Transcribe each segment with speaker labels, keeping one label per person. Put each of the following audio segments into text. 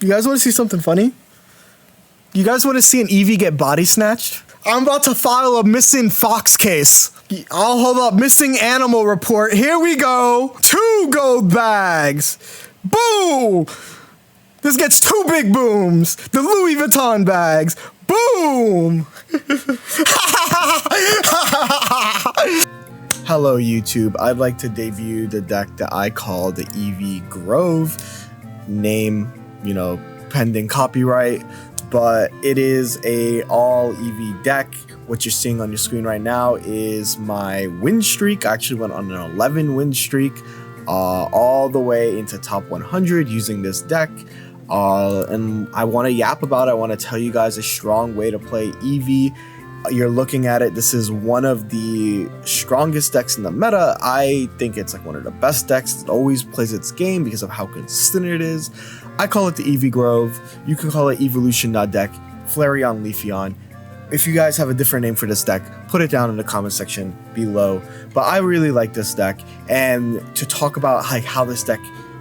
Speaker 1: You guys want to see something funny? You guys want to see an Eevee get body snatched? I'm about to file a missing fox case. I'll hold up, missing animal report. Here we go. 2 gold bags. Boom. This gets 2 big booms. The Louis Vuitton bags. Boom. Hello YouTube, I'd like to debut the deck that I call the Eevee Grove. Name, you know, pending copyright, but it is a all Eevee deck. What you're seeing on your screen right now is my win streak. I actually went on an 11 win streak all the way into top 100 using this deck. And I want to yap about it. I want to tell you guys a strong way to play Eevee. You're looking at it, this is one of the strongest decks in the meta. I think it's like one of the best decks. It always plays its game because of how consistent it is. I call it the Eevee Grove. You can call it eeveelution.dek, Flareon, Leafeon. If you guys have a different name for this deck, put it down in the comment section below. But I really like this deck, and to talk about like how this deck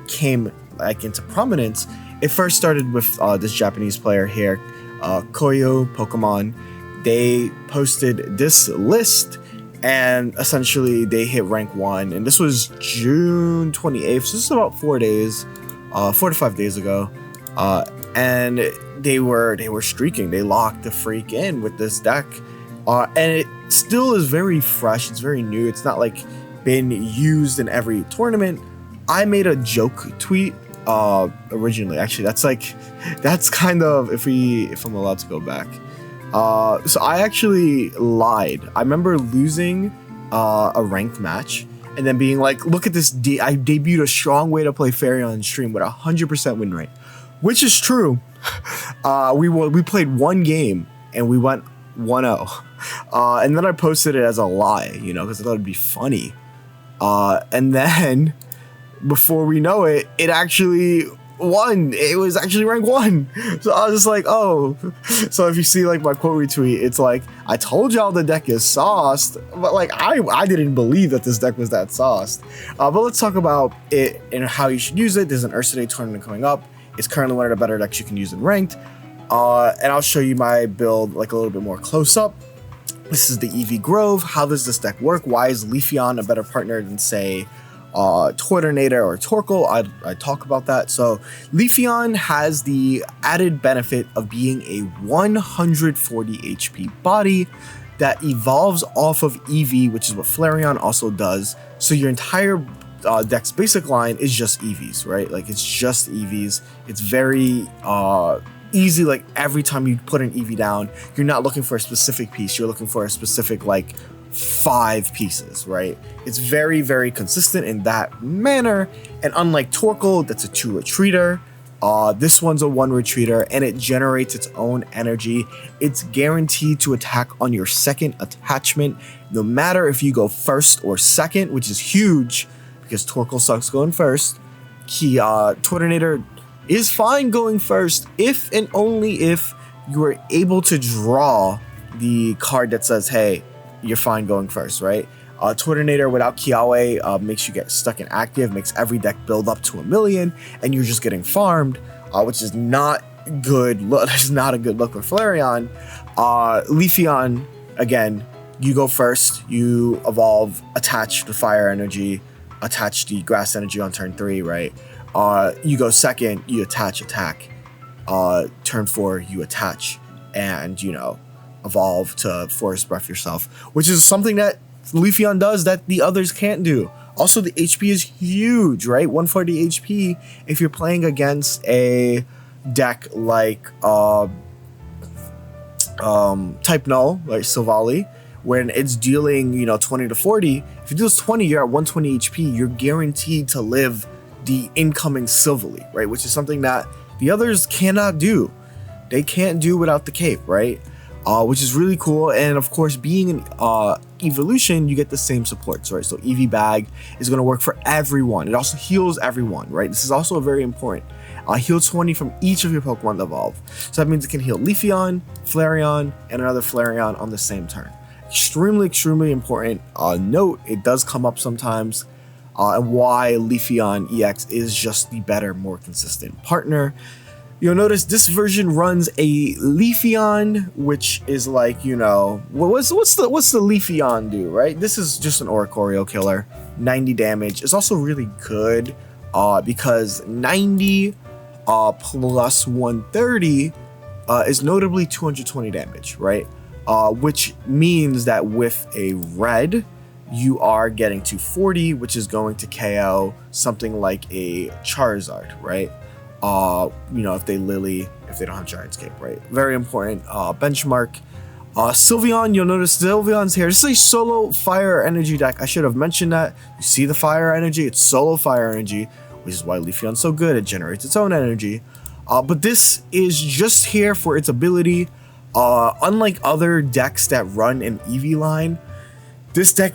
Speaker 1: came like into prominence, it first started with this Japanese player here, Koyo Pokemon. They posted this list and essentially they hit rank 1, and this was June 28th, so this is about 4 days, 4 to 5 days ago, and they were streaking. They locked the freak in with this deck, and it still is very fresh. It's very new. It's not like been used in every tournament. I made a joke tweet originally. Actually, that's kind of, if I'm allowed to go back. So I actually lied. I remember losing a ranked match and then being like, look at this, I debuted a strong way to play Fairy on stream with 100% win rate, which is true. We played 1 game and we went 1-0. And then I posted it as a lie, you know, because I thought it'd be funny. And then before we know it, it actually won. It was actually rank 1. So I was just like, oh. So if you see like my quote retweet, it's like, I told y'all the deck is sauced, but like I didn't believe that this deck was that sauced. But let's talk about it and how you should use it. There's an Ursa Day tournament coming up. It's currently one of the better decks you can use in ranked. And I'll show you my build like a little bit more close up. This is the Eevee Grove. How does this deck work? Why is Leafeon a better partner than, say, Tornado or Torkoal? I talk about that. So Leafeon has the added benefit of being a 140 HP body that evolves off of Eevee, which is what Flareon also does. So your entire deck's basic line is just Eevees, right? Like it's just Eevees. It's very easy. Like every time you put an Eevee down, you're not looking for a specific piece. You're looking for a specific like 5 pieces, right? It's very, very consistent in that manner. And unlike Torkoal, that's a 2 retreater, this one's a 1 retreater, and it generates its own energy. It's guaranteed to attack on your second attachment, no matter if you go first or second, which is huge because Torkoal sucks going first. Tornado is fine going first if and only if you are able to draw the card that says, hey, you're fine going first, right? Tornado without Kiawe makes you get stuck in active, makes every deck build up to 1,000,000, and you're just getting farmed, which is not good. That's not a good look for Flareon. Leafeon, again, you go first, you evolve, attach the fire energy, attach the grass energy on turn 3, right? You go second, you attach attack. Turn 4, you attach, and you know, evolve to Forest Breath yourself, which is something that Leafeon does that the others can't do. Also, the HP is huge, right? 140 HP if you're playing against a deck like Type Null, like Silvally, when it's dealing, you know, 20 to 40. If it deals 20, you're at 120 HP. You're guaranteed to live the incoming Silvally, right? Which is something that the others cannot do. They can't do without the cape, right? Which is really cool. And of course, being an evolution, you get the same supports, right? So Eevee Bag is going to work for everyone. It also heals everyone, right? This is also very important. Heal 20 from each of your Pokemon that evolve. So that means it can heal Leafeon, Flareon, and another Flareon on the same turn. Extremely, extremely important. Note, it does come up sometimes, and why Leafeon EX is just the better, more consistent partner. You'll notice this version runs a Leafeon, which is like, you know, what's the Leafeon do, right? This is just an Oricorio killer, 90 damage. It's also really good because 90 plus 130 is notably 220 damage, right? Which means that with a red, you are getting to 40, which is going to KO something like a Charizard, right? You know, if they don't have Giant Escape, right? Very important benchmark. Sylveon, you'll notice Sylveon's here. This is a solo fire energy deck. I should have mentioned that. You see the fire energy? It's solo fire energy, which is why Leafeon's so good. It generates its own energy. But this is just here for its ability. Unlike other decks that run an Eevee line, this deck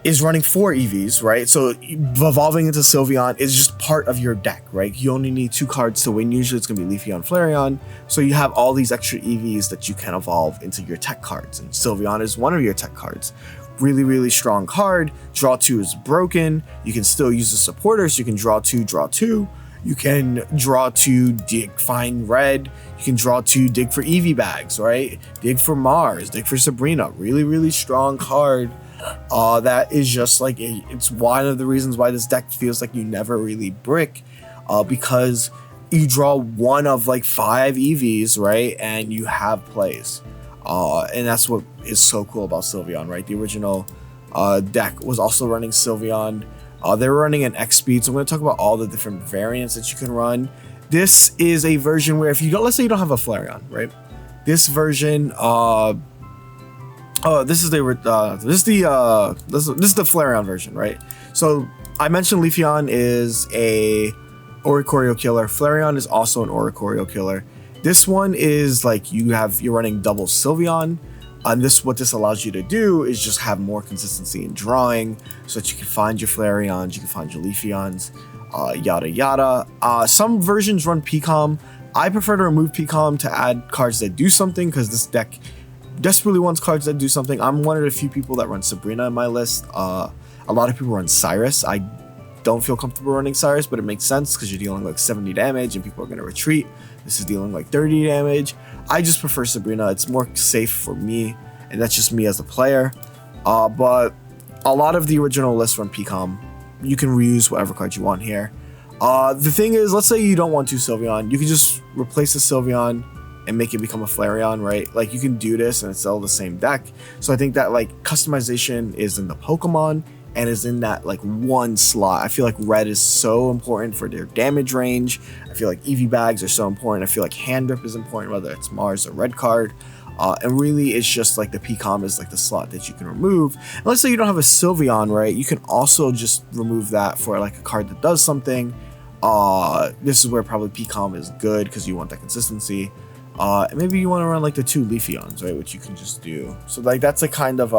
Speaker 1: is running 4 Eevees, right? So evolving into Sylveon is just part of your deck, right? You only need 2 cards to win. Usually it's going to be Leafeon, Flareon. So you have all these extra Eevees that you can evolve into your tech cards. And Sylveon is one of your tech cards. Really, really strong card. Draw 2 is broken. You can still use the supporter, so you can draw 2, draw 2. You can draw 2, dig, find red. You can draw 2, dig for Eevee bags, right? Dig for Mars, dig for Sabrina. Really, really strong card. That is just like, it's one of the reasons why this deck feels like you never really brick, because you draw one of like 5 Eevees, right? And you have plays. And that's what is so cool about Sylveon, right? The original deck was also running Sylveon. They were running an X speed, so I'm going to talk about all the different variants that you can run. This is a version where if you don't, let's say you don't have a Flareon, right? This version, this is the Flareon version, right? So I mentioned Leafeon is a Oricorio killer. Flareon is also an Oricorio killer. This one is like you're running double Sylveon. And what this allows you to do is just have more consistency in drawing so that you can find your Flareons, you can find your Leafeons, yada yada. Some versions run PCOM. I prefer to remove PCOM to add cards that do something because this deck desperately wants cards that do something. I'm one of the few people that run Sabrina in my list. A lot of people run Cyrus. I don't feel comfortable running Cyrus, but it makes sense because you're dealing like 70 damage and people are going to retreat. This is dealing like 30 damage. I just prefer Sabrina. It's more safe for me, and that's just me as a player. But a lot of the original lists run PCOM. You can reuse whatever cards you want here. The thing is, let's say you don't want to Sylveon. You can just replace the Sylveon and make it become a Flareon, right? Like you can do this and it's all the same deck. So I think that like customization is in the Pokemon and is in that like one slot. I feel like red is so important for their damage range. I feel like Eevee bags are so important. I feel like hand grip is important, whether it's Mars or red card. And really it's just like the PCOM is like the slot that you can remove. And let's say you don't have a Sylveon, right? You can also just remove that for like a card that does something. This is where probably PCOM is good because you want that consistency. And maybe you want to run like the 2 Leafeons, right? Which you can just do. So like that's a kind of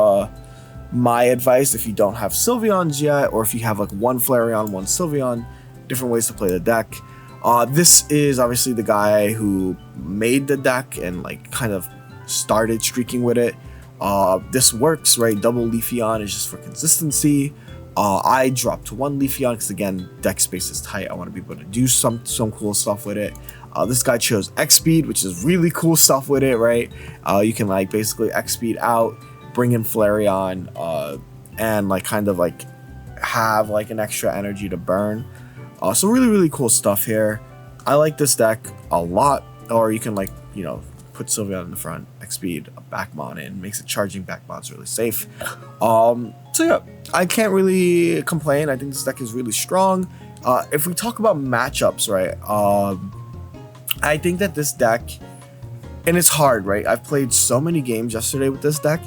Speaker 1: my advice if you don't have Sylveons yet, or if you have like 1 Flareon, 1 Sylveon, different ways to play the deck. This is obviously the guy who made the deck and like kind of started streaking with it. This works, right? Double Leafeon is just for consistency. I dropped 1 Leafeon because again, deck space is tight. I want to be able to do some cool stuff with it. This guy chose X speed, which is really cool stuff with it, right? You can like basically X speed out, bring in Flareon, and like kind of like have like an extra energy to burn. So really, really cool stuff here. I like this deck a lot. Or you can like, you know, put Sylveon in the front, X speed, a backmon in, makes it charging backmons really safe. So yeah, I can't really complain. I think this deck is really strong. If we talk about matchups, right? I think that this deck, and it's hard, right? I've played so many games yesterday with this deck.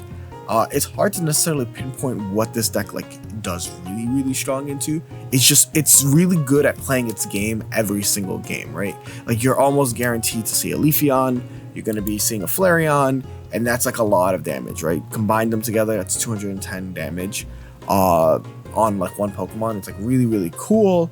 Speaker 1: It's hard to necessarily pinpoint what this deck like does really, really strong into. It's really good at playing its game every single game, right? Like you're almost guaranteed to see a Leafeon, you're going to be seeing a Flareon, and that's like a lot of damage, right? Combine them together, that's 210 damage on like 1 Pokemon. It's like really, really cool.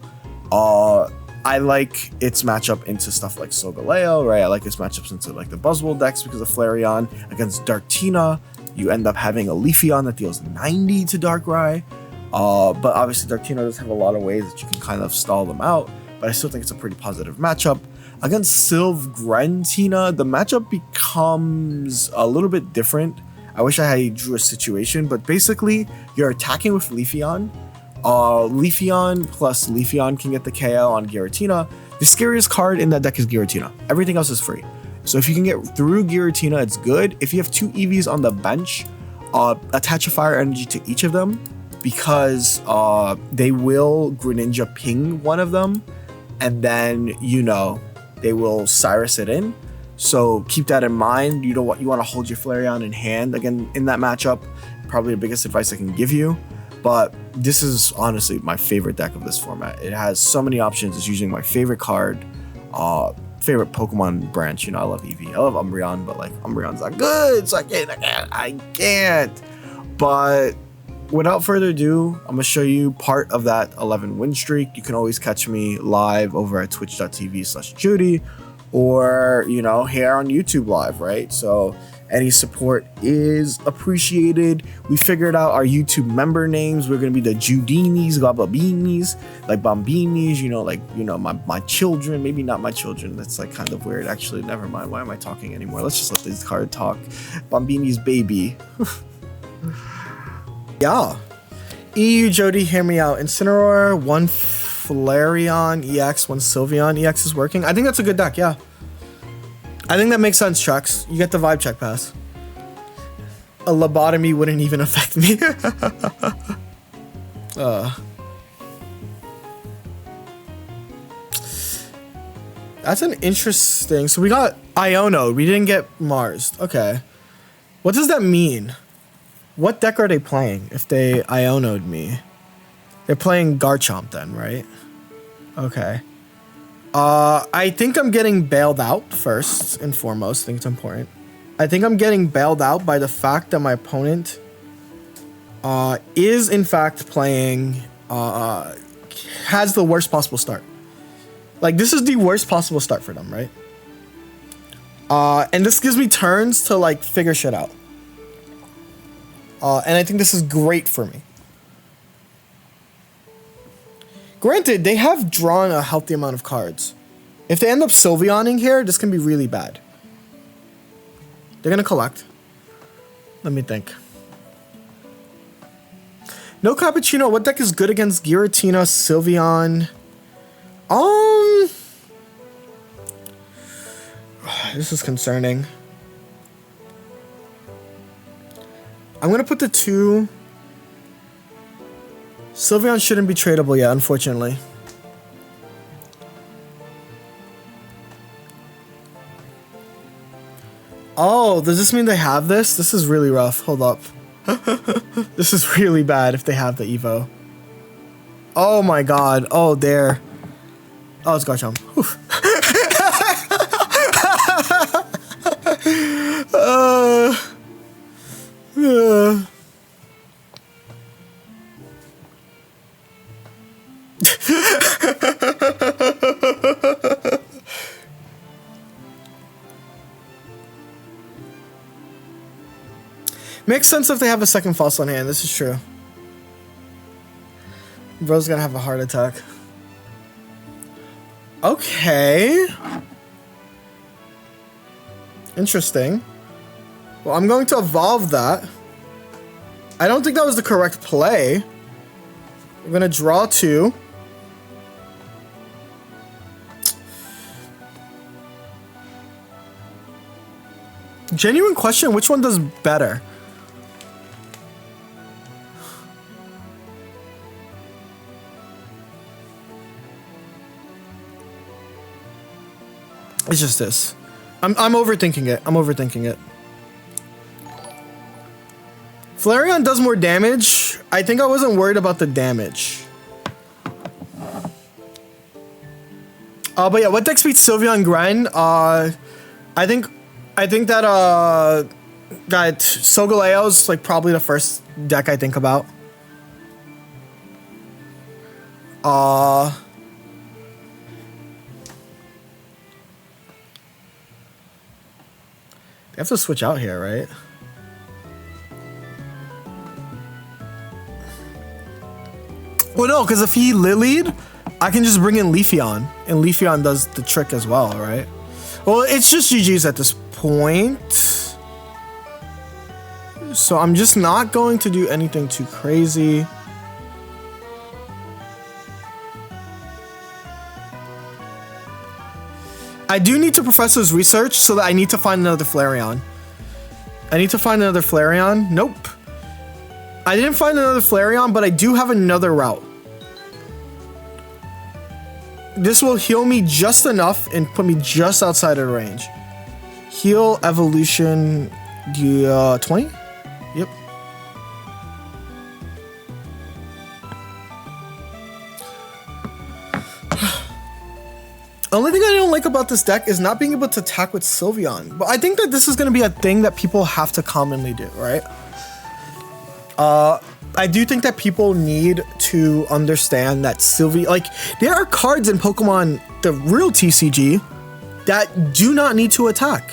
Speaker 1: I like its matchup into stuff like Solgaleo, right? I like its matchups into like the Buzzwole decks because of Flareon. Against Darktina, you end up having a Leafeon that deals 90 to Darkrai. But obviously Darktina does have a lot of ways that you can kind of stall them out, but I still think it's a pretty positive matchup. Against Sylvgrentina, the matchup becomes a little bit different. I wish I had drew a situation, but basically you're attacking with Leafeon. Leafeon plus Leafeon can get the KO on Giratina. The scariest card in that deck is Giratina. Everything else is free. So if you can get through Giratina, it's good. If you have 2 Eevees on the bench, attach a fire energy to each of them, because they will Greninja ping one of them, and then, you know, they will Cyrus it in. So keep that in mind. You want to hold your Flareon in hand again in that matchup. Probably the biggest advice I can give you. But this is honestly my favorite deck of this format. It has so many options. It's using my favorite card, favorite Pokemon branch. You know, I love Eevee. I love Umbreon, but like Umbreon's not good, so I can't. But without further ado, I'm gonna show you part of that 11 win streak. You can always catch me live over at twitch.tv/Jeudy, or, you know, here on YouTube live, right? So any support is appreciated. We figured out our YouTube member names. We're gonna be the Jeudinis, Gababinis, like Bombinis, my children. Maybe not my children. That's like kind of weird. Actually, never mind. Why am I talking anymore? Let's just let this card talk. Bombini's baby. Yeah. Jeudy, hear me out. Incineroar, 1 Flareon EX, 1 Sylveon EX is working. I think that's a good deck, yeah. I think that makes sense, Chucks. You get the vibe check pass. A lobotomy wouldn't even affect me. That's an interesting... So we got Iono. We didn't get Mars. Okay. What does that mean? What deck are they playing if they Iono'd me? They're playing Garchomp then, right? Okay. I think I'm getting bailed out first and foremost. I think it's important. I think I'm getting bailed out by the fact that my opponent is in fact playing, has the worst possible start. Like, this is the worst possible start for them, right? And this gives me turns to like figure shit out. And I think this is great for me. Granted, they have drawn a healthy amount of cards. If they end up Sylveoning here, this can be really bad. They're gonna collect. Let me think. No Cappuccino. What deck is good against Giratina, Sylveon? This is concerning. I'm gonna put the 2. Sylveon shouldn't be tradable yet, unfortunately. Oh, does this mean they have this? This is really rough. Hold up. This is really bad if they have the Evo. Oh my god. Oh, there. Oh, it's Garchomp. Makes sense if they have a second fossil in hand. This is true. Bro's gonna have a heart attack. Okay. Interesting. Well, I'm going to evolve that. I don't think that was the correct play. I'm gonna draw 2. Genuine question, which one does better? It's just this. I'm overthinking it. I'm overthinking it. Flareon does more damage. I think I wasn't worried about the damage. But yeah, what deck beats Sylveon Gren? I think that that Solgaleo's like probably the first deck I think about. They have to switch out here, right? Well, no, because if he Lilied, I can just bring in Leafeon, and Leafeon does the trick as well, right? Well, it's just GG's at this point. So I'm just not going to do anything too crazy. I do need to Professor's Research, so that I need to find another Flareon. I need to find another Flareon. Nope. I didn't find another Flareon, but I do have another route. This will heal me just enough and put me just outside of range. Heal Evolution 20? Yep. The only thing I don't like about this deck is not being able to attack with Sylveon. But I think that this is going to be a thing that people have to commonly do, right? I do think that people need to understand that like, there are cards in Pokemon, the real TCG, that do not need to attack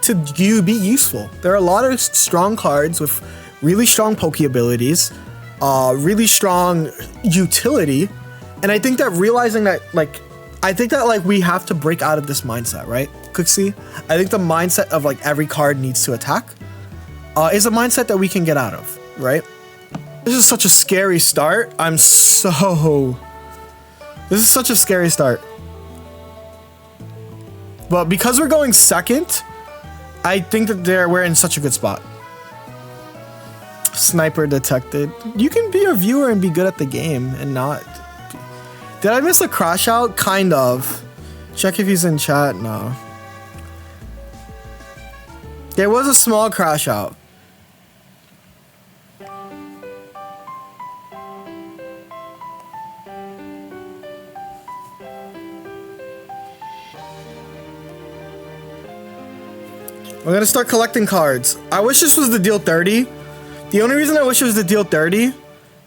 Speaker 1: to be useful. There are a lot of strong cards with really strong Poke abilities, really strong utility, and I think that realizing that, like, we have to break out of this mindset, right, Cooksey? I think the mindset of, like, every card needs to attack is a mindset that we can get out of, right? This is such a scary start. This is such a scary start. But because we're going second, I think that we're in such a good spot. Sniper detected. You can be a viewer and be good at the game and not. Did I miss a crash out? Kind of. Check if he's in chat. No. There was a small crash out. We're gonna start collecting cards. I wish this was the deal 30. The only reason I wish it was the deal 30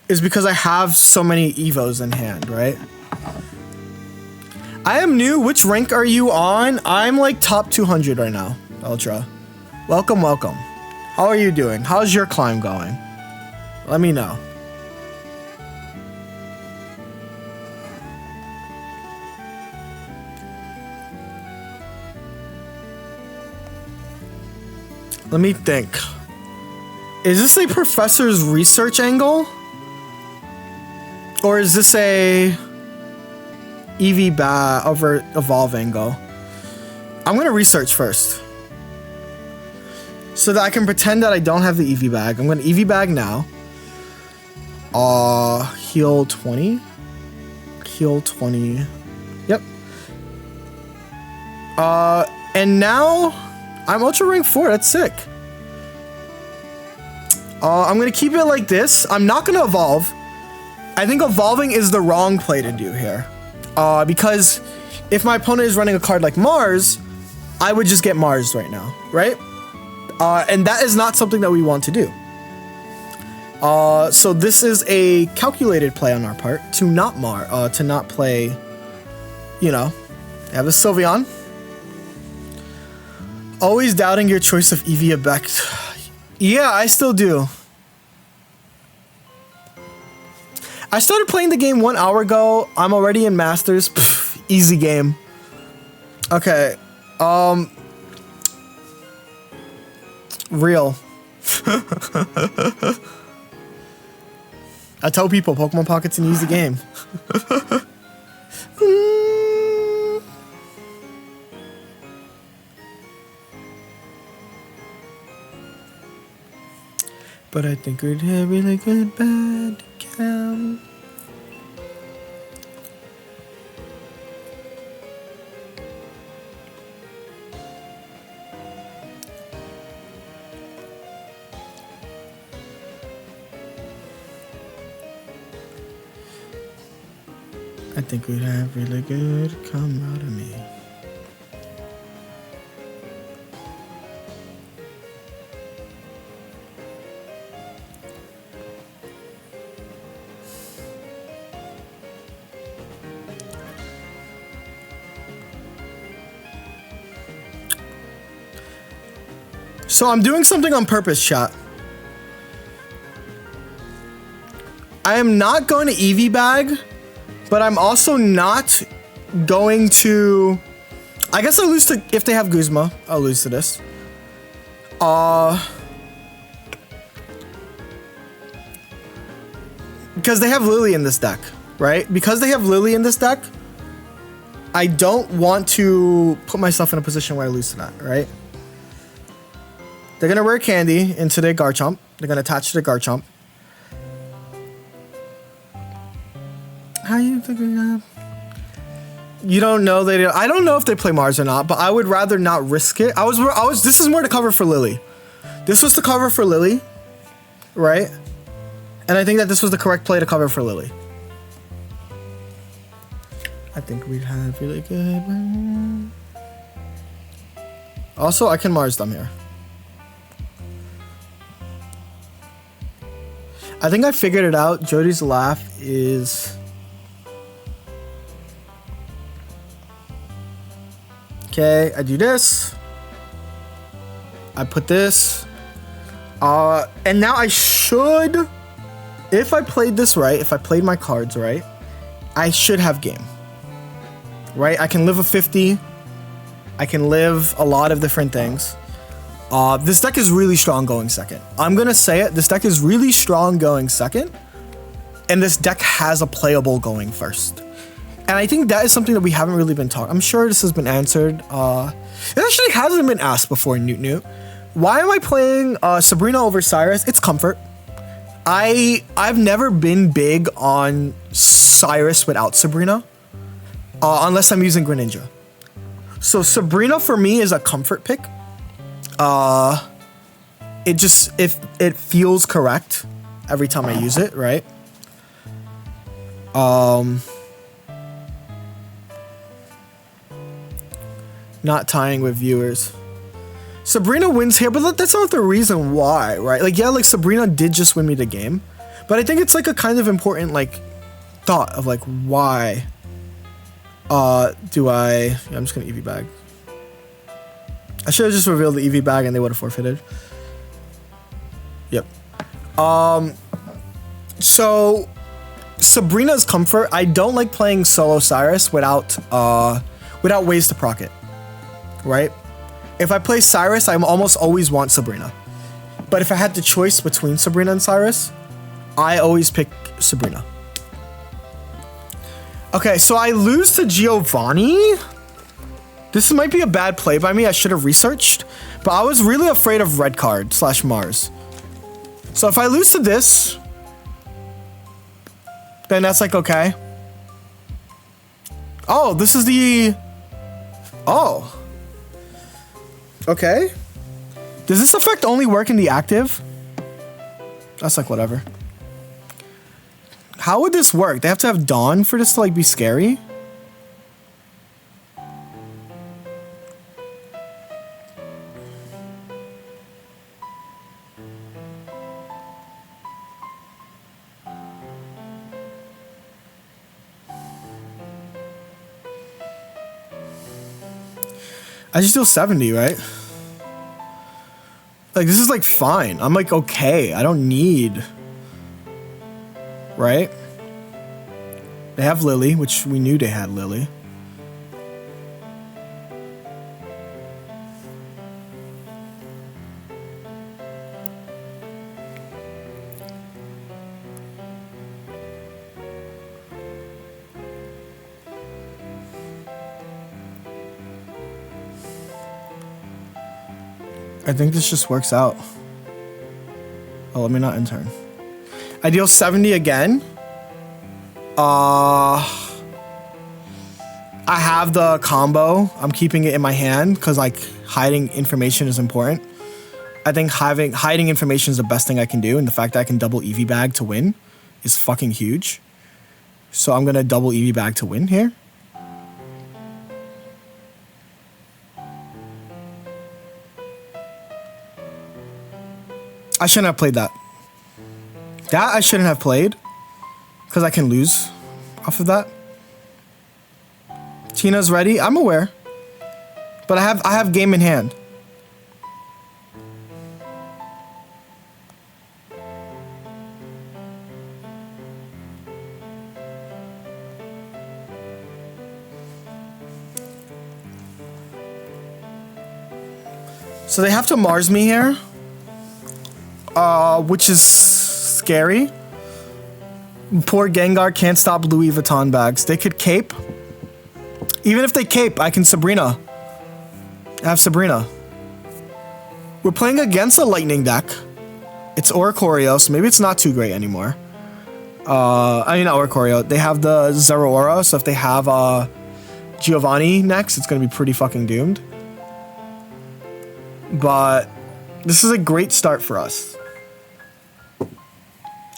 Speaker 1: is because I have so many Evos in hand, right? I am new. Which rank are you on? I'm like top 200 right now, Ultra. Welcome, welcome. How are you doing? How's your climb going? Let me know. Let me think. Is this a Professor's Research angle? Or is this a Evolve angle? I'm gonna research first. So that I can pretend that I don't have the Eevee bag. I'm gonna Eevee bag now. Heal 20. Heal 20. Yep. And now I'm Ultra Rank 4, that's sick. I'm gonna keep it like this. I'm not gonna evolve. I think evolving is the wrong play to do here. Because if my opponent is running a card like Mars, I would just get Mars right now, right? And that is not something that we want to do. So this is a calculated play on our part to not play, you know, have a Sylveon. Always doubting your choice of Eevee-Only. Yeah, I still do. I started playing the game 1 hour ago. I'm already in Masters. Pff, easy game. Okay. Real. I tell people Pokemon Pocket's an easy game. But I think we'd have really good bad cam. I think we'd have really good come out of me. So I'm doing something on purpose, chat. I am not going to Eevee bag but I'm also not going to... I guess I'll lose to... If they have Guzma, I'll lose to this. Because they have Lily in this deck, right? Because they have Lily in this deck, I don't want to put myself in a position where I lose to that, right? They're going to rare candy into their Garchomp. They're going to attach to the Garchomp. How you figuring that? You don't know they. I don't know if they play Mars or not, but I would rather not risk it. This is more to cover for Lily. This was to cover for Lily, right? And I think that this was the correct play to cover for Lily. I think we'd have really good. Also, I can Mars them here. I think I figured it out. Jeudy's laugh is... Okay, I do this. I put this. And now I should... If I played this right, if I played my cards right, I should have game. Right? I can live a 50. I can live a lot of different things. This deck is really strong going second. I'm going to say it. This deck is really strong going second. And this deck has a playable going first. And I think that is something that we haven't really been talking. I'm sure this has been answered. It actually hasn't been asked before, Newt Newt. Why am I playing Sabrina over Cyrus? It's comfort. I've never been big on Cyrus without Sabrina. Unless I'm using Greninja. So Sabrina for me is a comfort pick. It feels correct every time I use it, right? Not tying with viewers. Sabrina wins here, but that's not the reason why, right? Like, yeah, like Sabrina did just win me the game, but I think it's like a kind of important like thought of like why do I... Yeah, I'm just gonna Eevee bag. I should have just revealed the Eevee bag and they would have forfeited. Yep. So Sabrina's comfort. I don't like playing solo Cyrus without ways to proc it. Right? If I play Cyrus, I almost always want Sabrina. But if I had the choice between Sabrina and Cyrus, I always pick Sabrina. Okay, so I lose to Giovanni. This might be a bad play by me. I should have researched. But I was really afraid of red card / Mars. So if I lose to this, then that's like, okay. Oh, this is the... Oh. Okay. Does this effect only work in the active? That's like whatever. How would this work? They have to have Dawn for this to like be scary? I just deal 70, right? Like, this is, like, fine. I'm, like, okay. I don't need... Right? They have Lily, which we knew they had Lily. I think this just works out. Oh, let me not intern. I deal 70 again. I have the combo. I'm keeping it in my hand because like hiding information is important. I think hiding information is the best thing I can do, and the fact that I can double Eevee bag to win is fucking huge. So I'm gonna double Eevee bag to win here. I shouldn't have played that. That I shouldn't have played. Because I can lose off of that. Tina's ready. I'm aware. But I have game in hand. So they have to Mars me here, which is scary. Poor Gengar can't stop Louis Vuitton bags. They could cape. Even if they cape, I can Sabrina. I have Sabrina. We're playing against a lightning deck. It's Oricorio, so maybe it's not too great anymore. I mean, not Oricorio. They have the Zeraora, so if they have Giovanni next, it's going to be pretty fucking doomed. But this is a great start for us.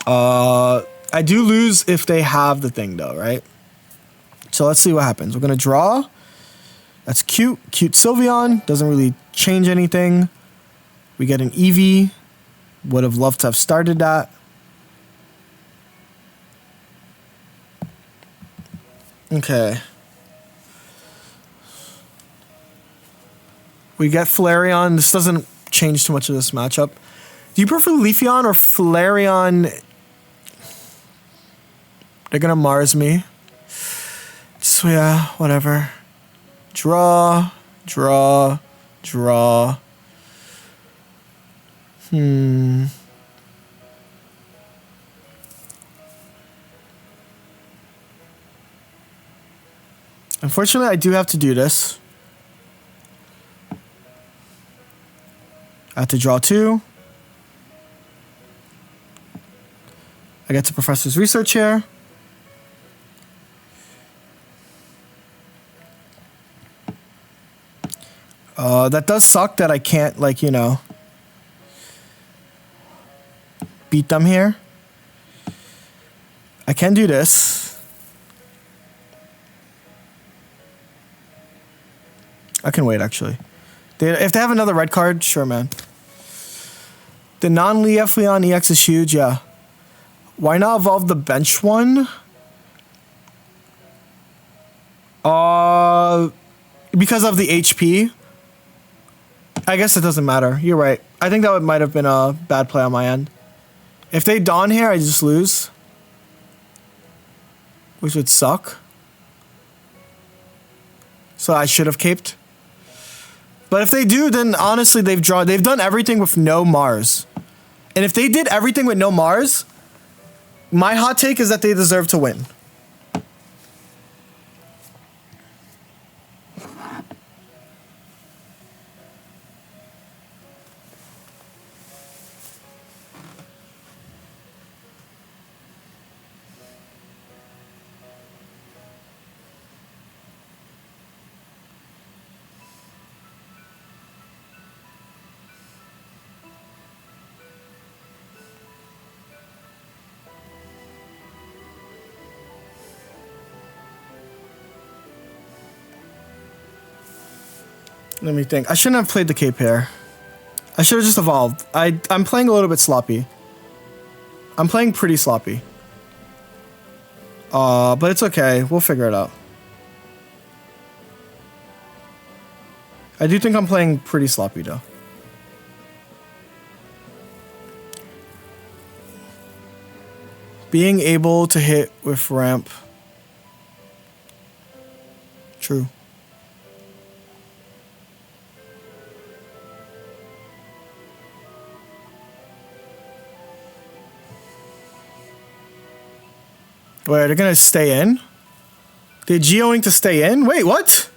Speaker 1: I do lose if they have the thing, though, right? So let's see what happens. We're going to draw. That's cute. Cute Sylveon. Doesn't really change anything. We get an Eevee. Would have loved to have started that. Okay. We get Flareon. This doesn't change too much of this matchup. Do you prefer Leafeon or Flareon? They're gonna Mars me. So yeah, whatever. Draw, draw, draw. Unfortunately, I do have to do this. I have to draw 2. I get to Professor's Research here. That does suck that I can't, like, you know, beat them here. I can do this. I can wait, actually. If they have another red card, sure, man. The non-Leafeon EX is huge, yeah. Why not evolve the bench one? Because of the HP. I guess it doesn't matter. You're right. I think that might have been a bad play on my end. If they Dawn here, I just lose. Which would suck. So I should have caped. But if they do, then honestly, they've done everything with no Mars. And if they did everything with no Mars, my hot take is that they deserve to win. Let me think. I shouldn't have played the Cape here. I should have just evolved. I'm playing a little bit sloppy. I'm playing pretty sloppy. But it's okay. We'll figure it out. I do think I'm playing pretty sloppy, though. Being able to hit with ramp. True. Wait, they're gonna stay in? They're geoing to stay in? Wait, what?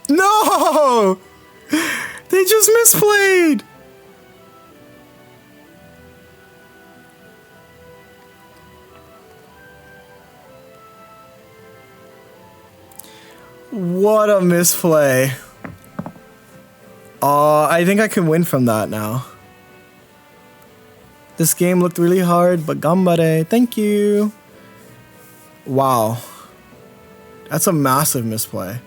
Speaker 1: No! They just misplayed! What a misplay. I think I can win from that now. This game looked really hard, but gambare. Thank you. Wow. That's a massive misplay.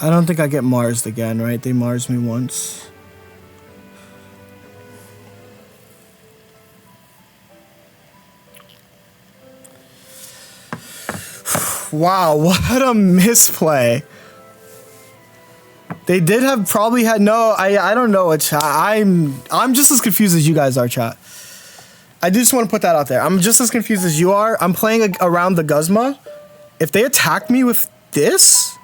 Speaker 1: I don't think I get Marsed again, right? They Marsed me once. Wow, what a misplay. They did have probably had no, I don't know what chat. I'm just as confused as you guys are, chat. I just want to put that out there. I'm just as confused as you are. I'm playing around the Guzma. If they attack me with this,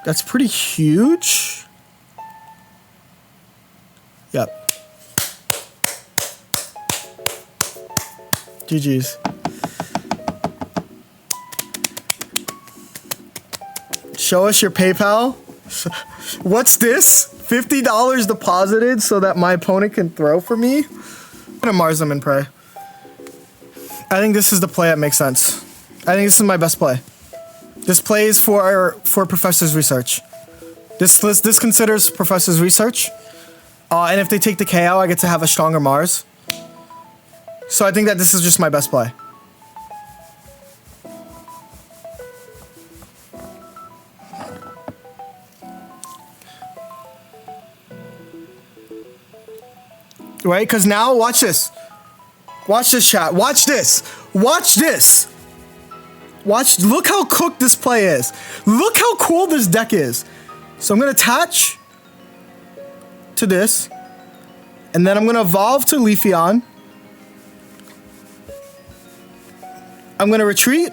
Speaker 1: that's pretty huge. Yep. GG's. Show us your PayPal. What's this? $50 deposited so that my opponent can throw for me? I'm gonna Mars them and pray. I think this is the play that makes sense. I think this is my best play. This play is for Professor's research. This considers Professor's research. And if they take the KO, I get to have a stronger Mars. So I think that this is just my best play. Right? Because now, watch this. Watch this, chat. Watch this. Watch this. Watch. Look how cooked this play is. Look how cool this deck is. So I'm going to attach to this. And then I'm going to evolve to Eevee-Only. I'm going to retreat.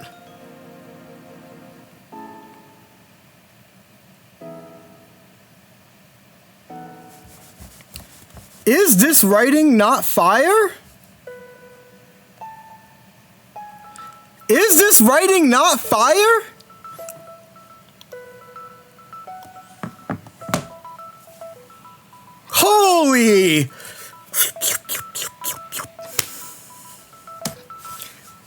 Speaker 1: Is this writing not fire? Is this writing not fire? Holy!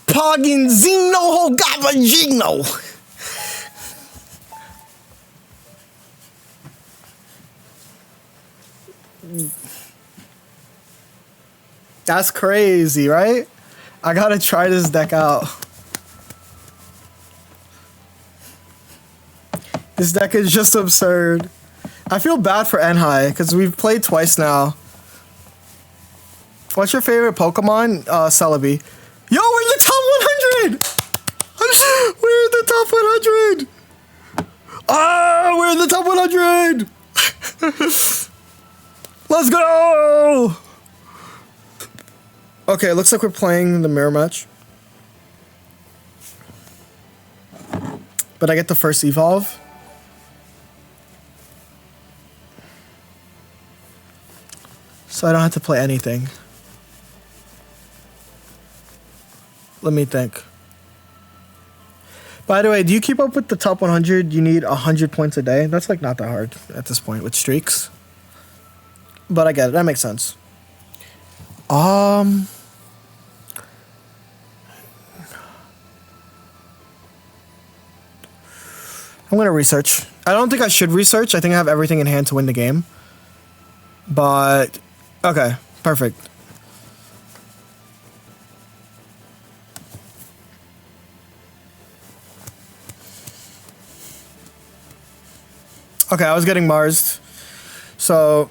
Speaker 1: Paginzino Gavagino! That's crazy, right? I gotta try this deck out. This deck is just absurd. I feel bad for Enhai, because we've played twice now. What's your favorite Pokemon? Celebi. Yo, we're in the top 100! We're in the top 100! Ah, we're in the top 100! Let's go! Okay, it looks like we're playing the mirror match. But I get the first evolve. So I don't have to play anything. Let me think. By the way, do you keep up with the top 100? You need 100 points a day. That's like not that hard at this point with streaks. But I get it. That makes sense. I'm going to research. I don't think I should research. I think I have everything in hand to win the game. But, okay, perfect. Okay, I was getting Marsed. So,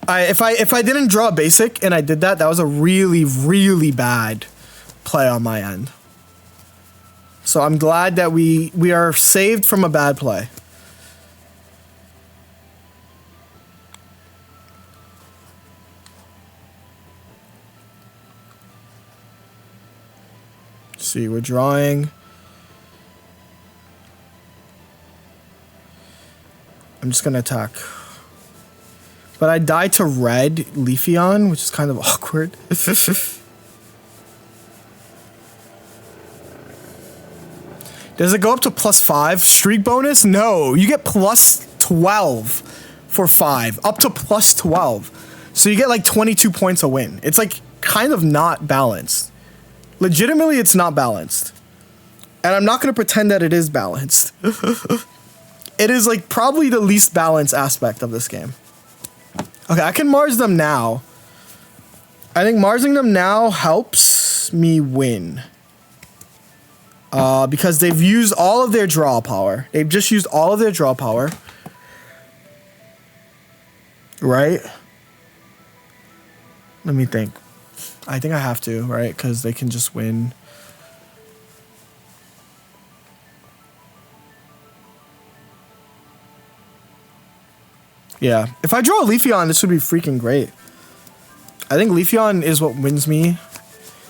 Speaker 1: if I didn't draw a basic and I did that, that was a really, really bad play on my end. So I'm glad that we are saved from a bad play. Let's see, we're drawing. I'm just gonna attack. But I died to red Eevee-Only, which is kind of awkward. Does it go up to +5 streak bonus? No, you get +12 for 5, up to +12. So you get like 22 points a win. It's like kind of not balanced. Legitimately, it's not balanced. And I'm not gonna pretend that it is balanced. It is like probably the least balanced aspect of this game. Okay, I can Mars them now. I think Marsing them now helps me win. Because they've used all of their draw power. They've just used all of their draw power. Right? Let me think. I think I have to, right? Because they can just win. Yeah. If I draw a Leafeon, this would be freaking great. I think Leafeon is what wins me.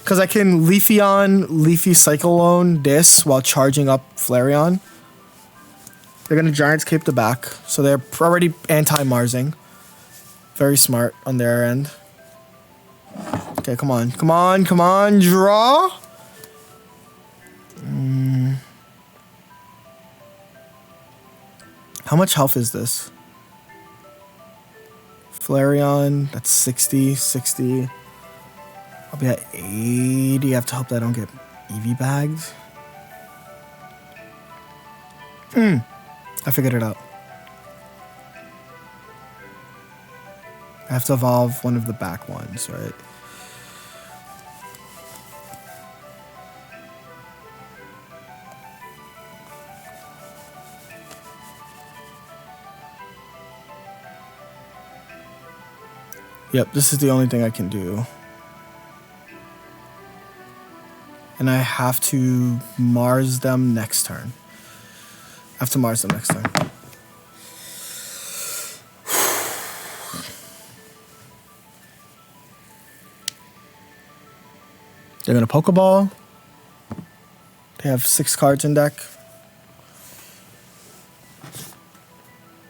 Speaker 1: Because I can Leafeon, Leafy Cyclone this while charging up Flareon. They're going to Giants Cape the back. So they're already anti-Marsing. Very smart on their end. Okay, come on. Come on, come on. Draw. How much health is this? Flareon, that's 60, 60. I'll be at 80. I have to hope that I don't get Eevee bagged. I figured it out. I have to evolve one of the back ones, right? Yep, this is the only thing I can do. And I have to Mars them next turn. I have to Mars them next turn. They're gonna Pokeball. They have 6 cards in deck.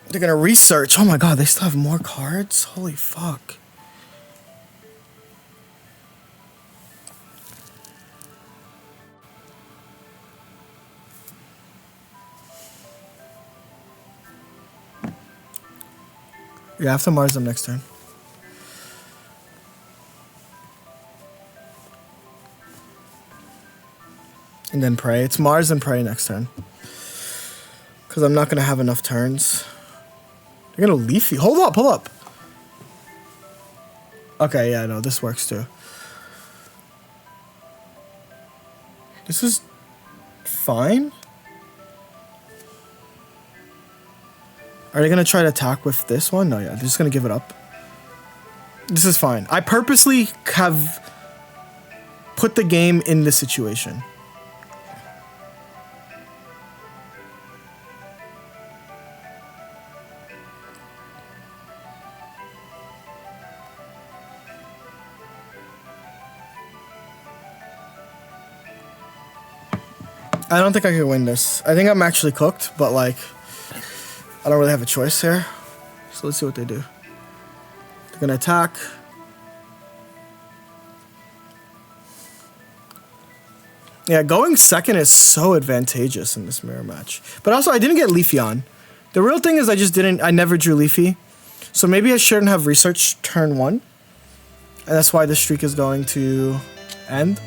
Speaker 1: They're gonna research. Oh my god, they still have more cards? Holy fuck. Yeah, I have to Mars them next turn. And then pray. It's Mars and pray next turn. Because I'm not going to have enough turns. They're going to Leafy. Hold up, hold up. Okay, yeah, no, this works too. This is fine. Are they going to try to attack with this one? No, yeah, they're just going to give it up. This is fine. I purposely have put the game in this situation. I don't think I can win this. I think I'm actually cooked, but like, I don't really have a choice here. So let's see what they do. They're gonna attack. Yeah, going second is so advantageous in this mirror match. But also, I didn't get Leafeon. The real thing is I never drew Leafy. So maybe I shouldn't have researched turn 1. And that's why the streak is going to end.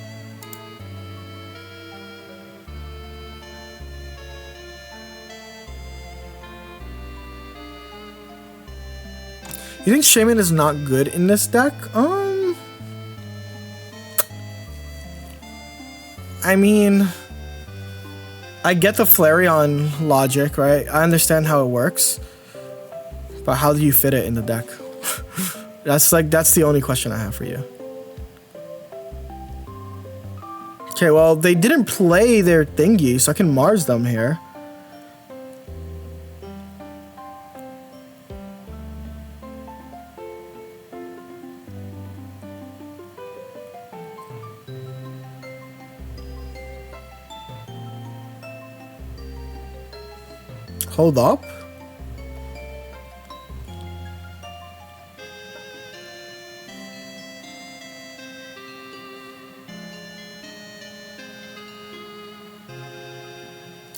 Speaker 1: You think Shaman is not good in this deck? I mean, I get the Flareon logic, right? I understand how it works. But how do you fit it in the deck? That's the only question I have for you. Okay, well, they didn't play their thingy, so I can Mars them here. Hold up.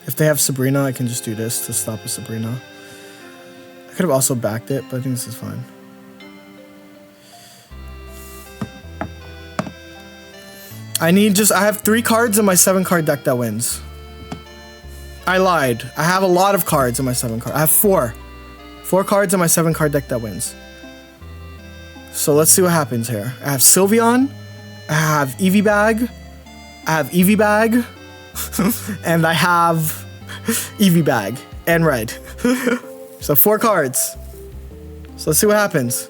Speaker 1: If they have Sabrina, I can just do this to stop a Sabrina. I could have also backed it, but I think this is fine. I have 3 cards in my 7-card deck that wins. I lied. I have a lot of cards in my 7-card. I have 4. 4 cards in my 7-card deck that wins. So let's see what happens here. I have Sylveon. I have Eevee Bag. I have Eevee Bag. And I have Eevee bag and red. So 4 cards. So let's see what happens.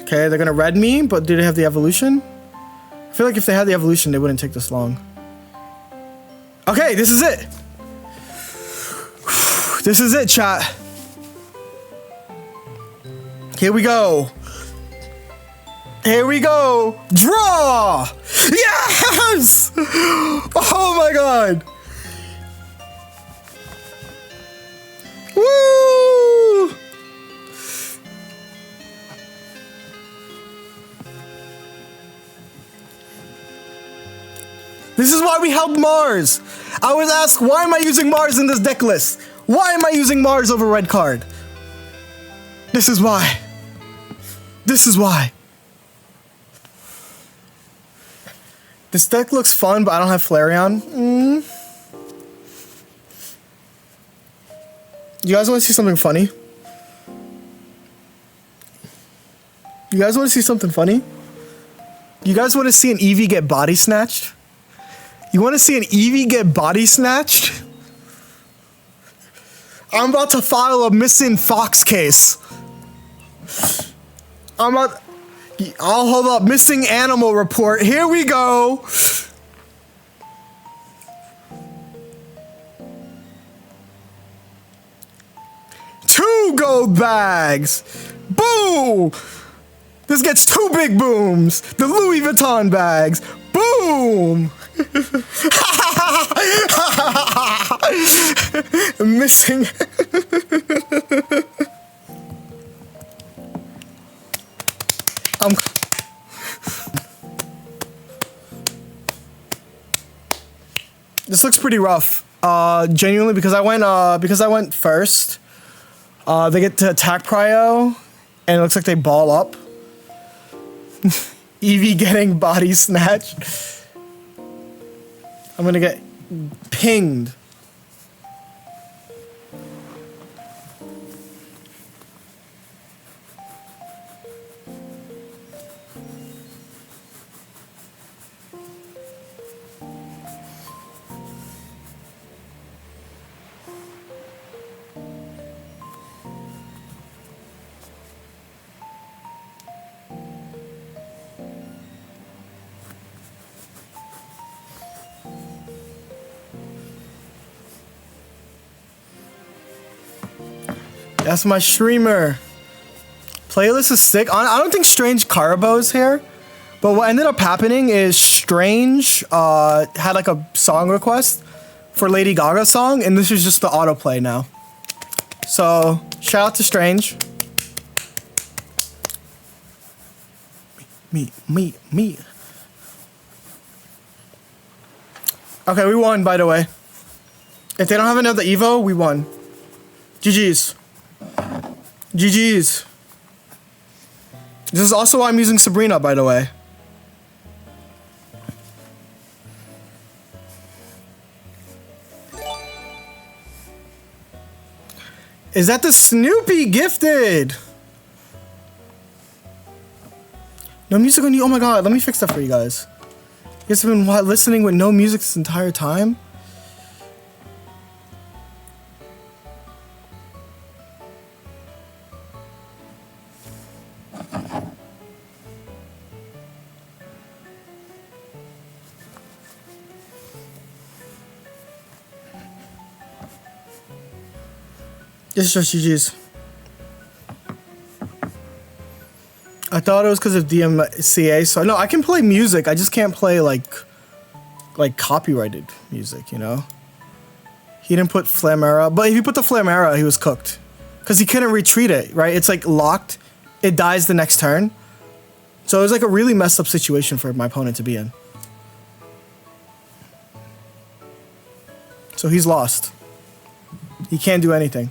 Speaker 1: Okay, they're gonna red me, but do they have the evolution? I feel like if they had the evolution, they wouldn't take this long. Okay, this is it. This is it, chat. Here we go. Here we go. Draw! Yes! Oh my god. Woo! This is why we held Mars. I was asked, why am I using Mars in this deck list? Why am I using Mars over red card? This is why. This is why. This deck looks fun, but I don't have Flareon. You guys want to see something funny? You guys want to see something funny? You guys want to see an Eevee get body snatched? You want to see an Eevee get body snatched? I'm about to file a missing fox case. I'll hold up. Missing animal report. Here we go. Two gold bags. Boom. This gets 2 big booms. The Louis Vuitton bags. Boom. Missing. This looks pretty rough. Genuinely, because I went first. They get to attack Prio, and it looks like they ball up. Eevee getting body snatched. I'm gonna get pinged. That's my streamer. Playlist is sick. I don't think Strange Carbo is here, but what ended up happening is Strange had like a song request for Lady Gaga's song, and this is just the autoplay now. So shout out to Strange. Me. Okay, we won, by the way. If they don't have another Evo, we won. GG's. GG's. This is also why I'm using Sabrina, by the way. Is that the Snoopy gifted? No music on you? Oh my god, let me fix that for you guys. You guys have been listening with no music this entire time? It's just GG's. I thought it was because of DMCA, so no, I can play music. I just can't play like copyrighted music, you know? He didn't put Flamera, but if you put the Flamera, he was cooked. Because he couldn't retreat it, right? It's like locked. It dies the next turn. So it was like a really messed up situation for my opponent to be in. So he's lost. He can't do anything.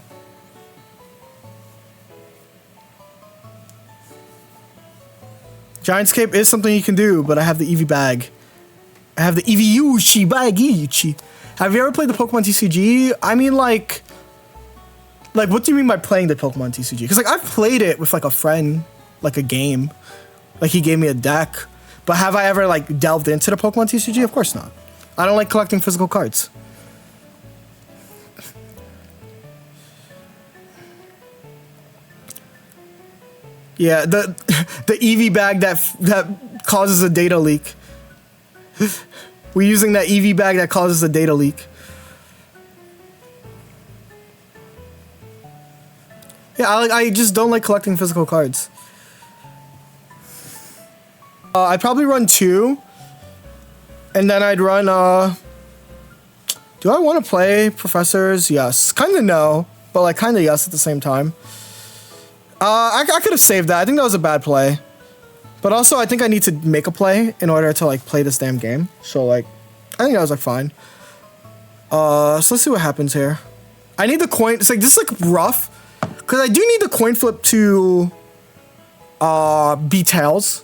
Speaker 1: Giantscape is something you can do, but I have the Eevee bag. I have the Eevee-Uchi bag. Have you ever played the Pokemon TCG? I mean, like, what do you mean by playing the Pokemon TCG? Because, like, I've played it with, like, a friend, like, a game.
Speaker 2: Like he gave me a deck. But have I ever like delved into the Pokemon TCG? Of course not. I don't like collecting physical cards. Yeah, the Eevee bag that causes a data leak. We're using that Eevee bag that causes a data leak. Yeah, I just don't like collecting physical cards. I'd probably run 2. And then I'd run, do I want to play Professors? Yes. Kind of no, but like kind of yes at the same time. I could have saved that. I think that was a bad play. But also, I think I need to make a play in order to like play this damn game. So like, I think that was like fine. So let's see what happens here. I need the coin. It's like, this is like rough. Because I do need the coin flip to be tails.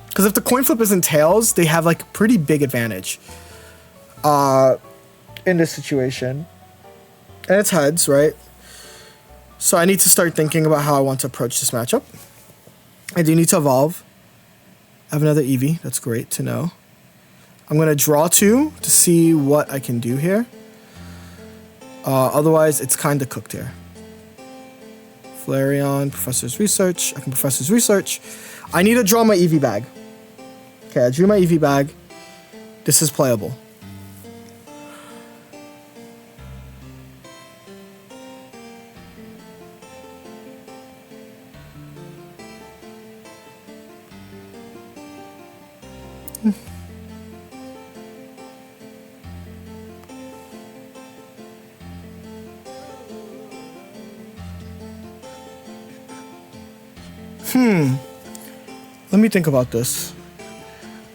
Speaker 2: Because if the coin flip isn't tails, they have like a pretty big advantage in this situation. And it's heads, right? So I need to start thinking about how I want to approach this matchup. I do need to evolve. I have another Eevee. That's great to know. I'm going to draw 2 to see what I can do here. Otherwise, it's kind of cooked here. Flareon, Professor's Research. I can Professor's Research. I need to draw my Eevee bag. Okay, I drew my Eevee bag. This is playable. Let me think about this.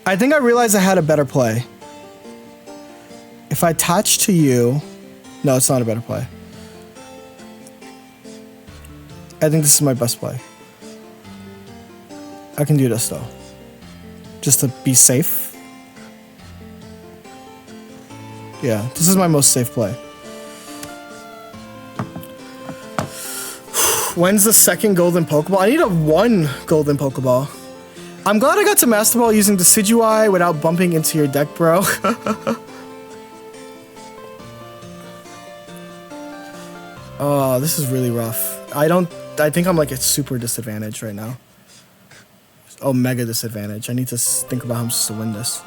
Speaker 2: I think I realized I had a better play. If I attach to you... No, it's not a better play. I think this is my best play. I can do this though. Just to be safe. Yeah, this is my most safe play. When's the second golden Pokeball? I need a 1 golden Pokeball. I'm glad I got to Master Ball using Decidueye without bumping into your deck, bro. Oh, this is really rough. I think I'm like at super disadvantage right now. Oh, mega disadvantage. I need to think about how I'm supposed to win this.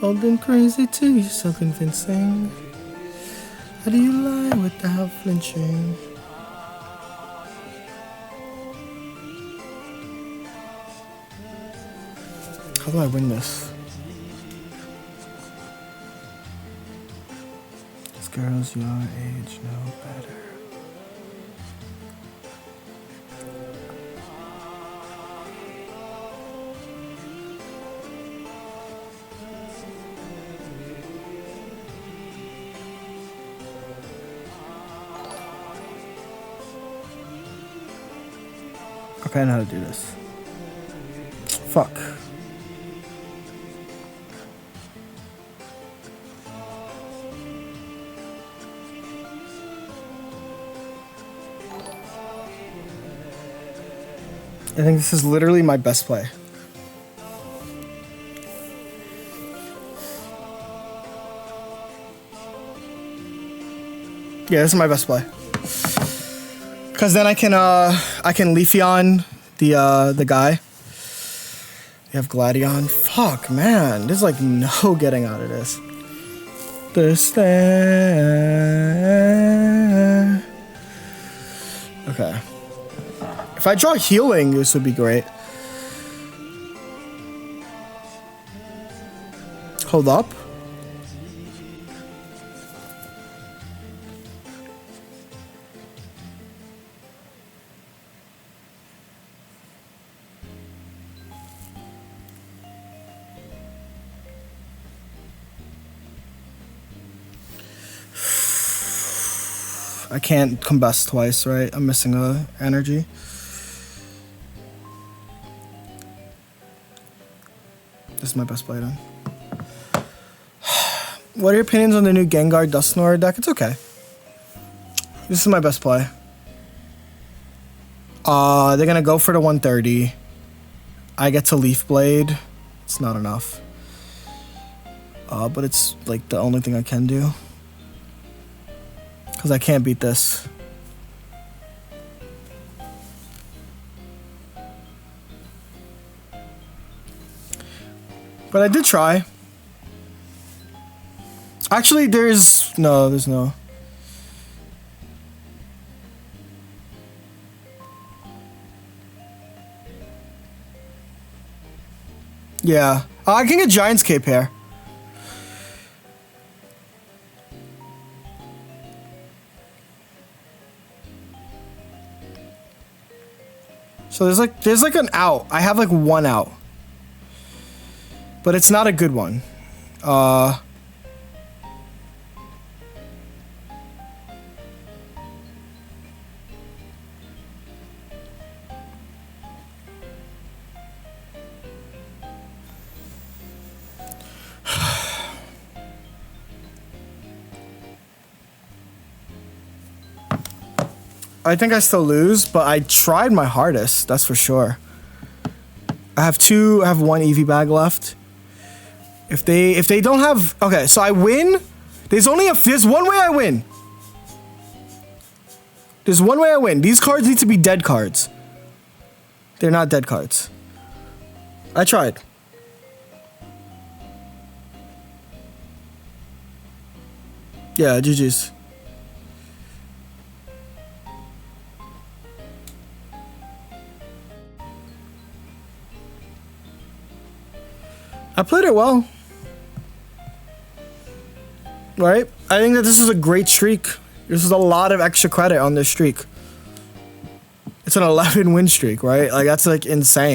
Speaker 2: All been crazy too, you're so convincing. How do you lie without flinching? How do I win this? These girls your age know better. Okay, I know how to do this. Fuck. I think this is literally my best play. Yeah, this is my best play. Cause then I can Leafeon the guy. You have Gladion. Fuck, man. There's like no getting out of this. Okay. If I draw healing, this would be great. Hold up. I can't combust twice, right? I'm missing a energy. This is my best play then. What are your opinions on the new Gengar Dusknoir deck? It's okay. This is my best play. They're gonna go for the 130. I get to Leaf Blade. It's not enough. But it's like the only thing I can do. Because I can't beat this. But I did try. Actually, there's no. Yeah. I can get Giant's Cape here. So there's like an out. I have like one out. But it's not a good one. I think I still lose, but I tried my hardest, that's for sure. I have one Eevee bag left. If they don't have, okay, so I win. There's one way I win. There's one way I win. These cards need to be dead cards. They're not dead cards. I tried. Yeah, GG's. I played it well. Right? I think that this is a great streak. This is a lot of extra credit on this streak. It's an 11 win streak, right? Like, that's like insane.